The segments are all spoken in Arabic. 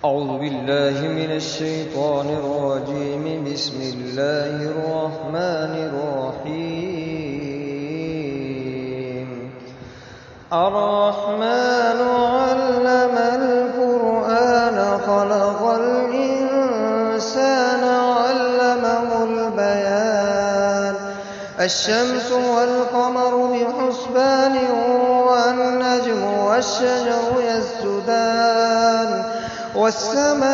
أعوذ بالله من الشيطان الرجيم. بسم الله الرحمن الرحيم. الرحمن علم القرآن خلق الإنسان علمه البيان. الشمس والقمر بحسبان والنجم والشجر يسجدان والسماء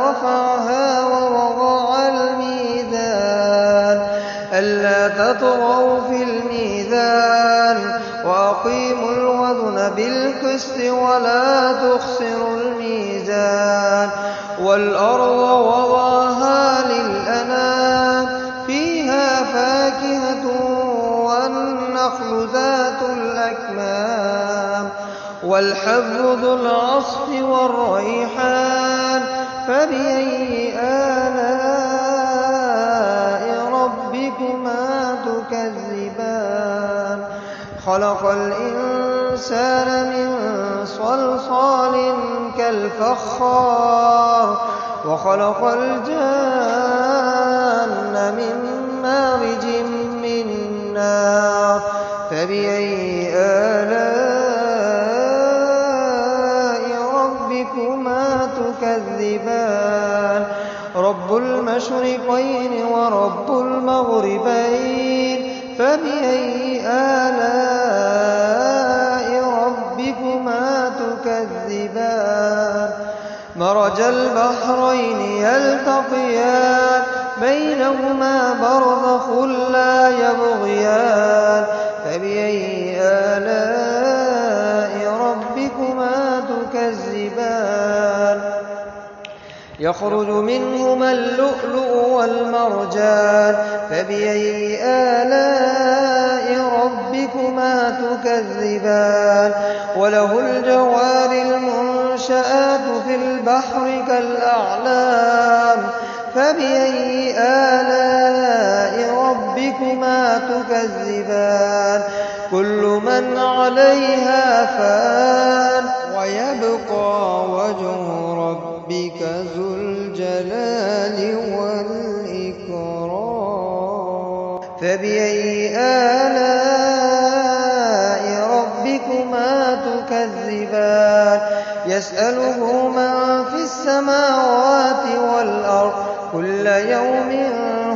رفعها ووضع الميزان ألا تطغوا في الميزان وأقيموا الوزن بالقسط ولا تخسروا الميزان. والأرض وضعها للأنام فيها فاكهة والنخل ذات الأكمام والحب ذو العصف والريحان. فبأي آلاء ربكما تكذبان؟ خلق الإنسان من صلصال كالفخار وخلق الجان من مارج من نار. فبأي آلاء ربكما تكذبان؟ رب المشرقين ورب المغربين. فبأي آلاء ربكما تكذبان؟ مرج البحرين يلتقيان بينهما برزخ لا يبغيان. فبأي آلاء ربكما تكذبان؟ يخرج منهما اللؤلؤ والمرجان. فبأي آلاء ربكما تكذبان؟ وله الجوار المنشآت في البحر كالأعلام. فبأي آلاء ربكما تكذبان؟ كل من عليها فان ويبقى وجه ربك ذو الجلال والإكرام. فبأي آلاء ربكما تكذبان؟ يسأله من في السماوات والأرض كل يوم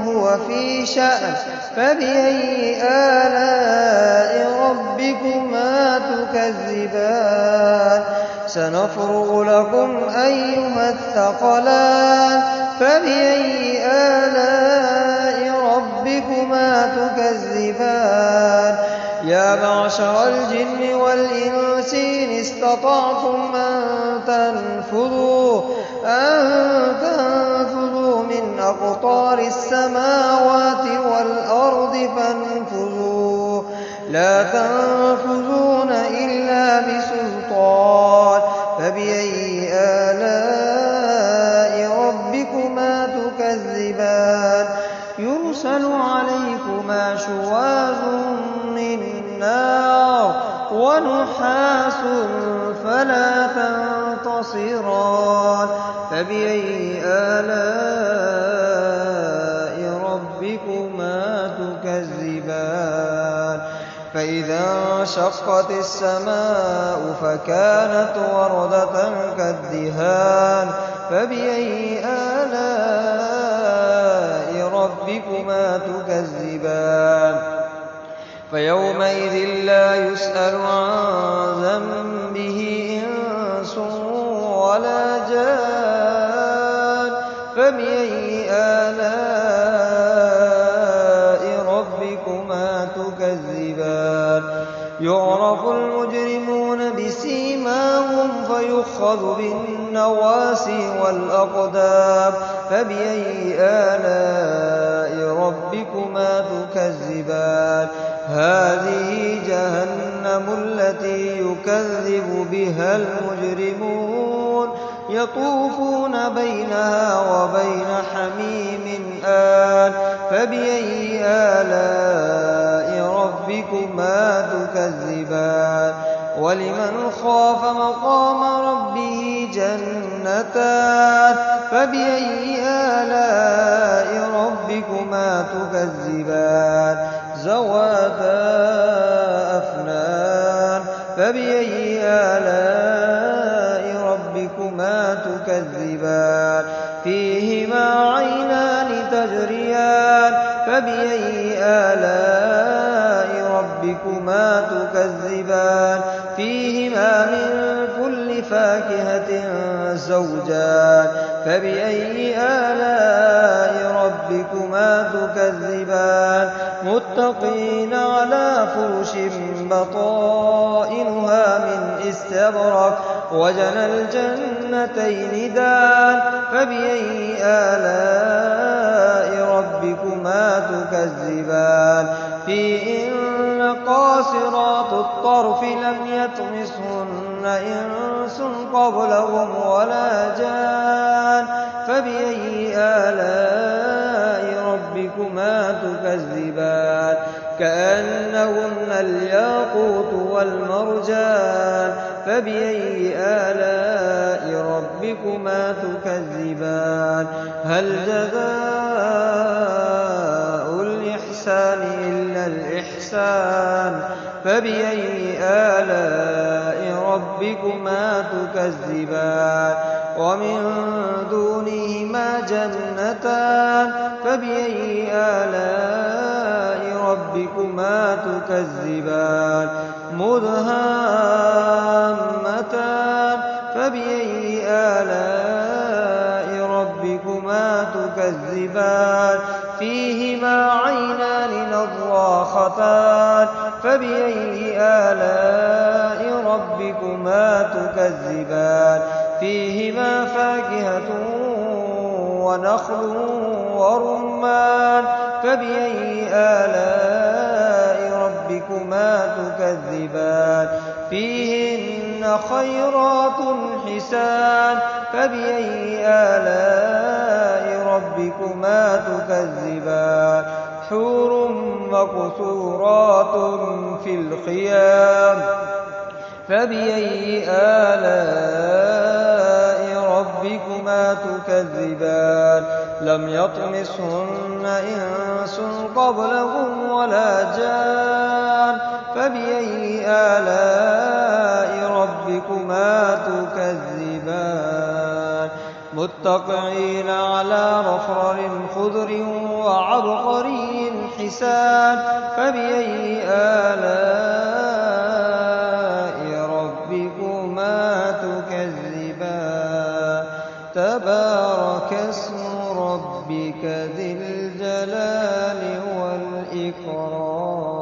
هو في شأن. فبأي آلاء ربكما تكذبان؟ سنفرغ لكم أيها الثقلان. فبأي آلاء ربكما تكذبان؟ يا معشر الجن والإنس إن استطعتم أن تنفذوا من أقطار السماوات والأرض فانفذوا لا تنفذون إلا بسلطان. فبأي آلاء ربكما تكذبان؟ يرسل عليكما شواظ من نار ونحاس فلا تنتصران. فبأي آلاء ربكما تكذبان؟ فإذا انشقت السماء فكانت وردة كالدهان. فبأي آلاء ربكما تكذبان؟ فيومئذ لا يسأل عن ذنبه إنس ولا جان. فبأي آلاء ربكما تكذبان؟ يعرف المجرمون بسيماهم فيؤخذ بالنواسي والأقدام. فبأي آلاء ربكما تكذبان؟ هذه جهنم التي يكذب بها المجرمون يطوفون بينها وبين حميم آن. فبأي آلاء ربكما تكذبان؟ ولمن خاف مقام ربه جنتان فبأي آلاء ربكما تكذبان ذواتا أفنان فبأي آلاء ربكما تكذبان فيهما عينان تجريان فبأي آلاء ربكما تكذبان فيهما من كل فاكهة زوجان فبأي آلاء ربكما تكذبان متقين على فرش بطائنها من استبرق وجنى الجنتين دان فبأي آلاء ربكما تكذبان فيهن قاصرات الطرف لم يطمثهن إنس قبلهم ولا جان فبأي آلاء ربكما تكذبان كأنهن الياقوت والمرجان فبأي آلاء ربكما تكذبان هل جزاء الإحسان إلا الإحسان فبأي آلاء ربكما تكذبان ومن دونهما جنتان فبأي آلاء ربكما تكذبان مدهامتان فبأي آلاء ربكما تكذبان فيهما عينان نضاختان فبأي آلاء ربكما تكذبان فيهما فاكهة ونخل ورمان فبأي آلاء ربكما تكذبان فيهن خيرات حسان فبأي آلاء ربكما تكذبان حور مقصورات في الخيام فبأي آلاء ربكما تكذبان لم يطمثهن إنس قبلهم ولا جان فبأي آلاء ربكما تكذبان متكئين على رفرف خضر وعبقري حسان فبأي آلاء ربكما تكذبان تبارك اسم ربك ذي الجلال والإكرام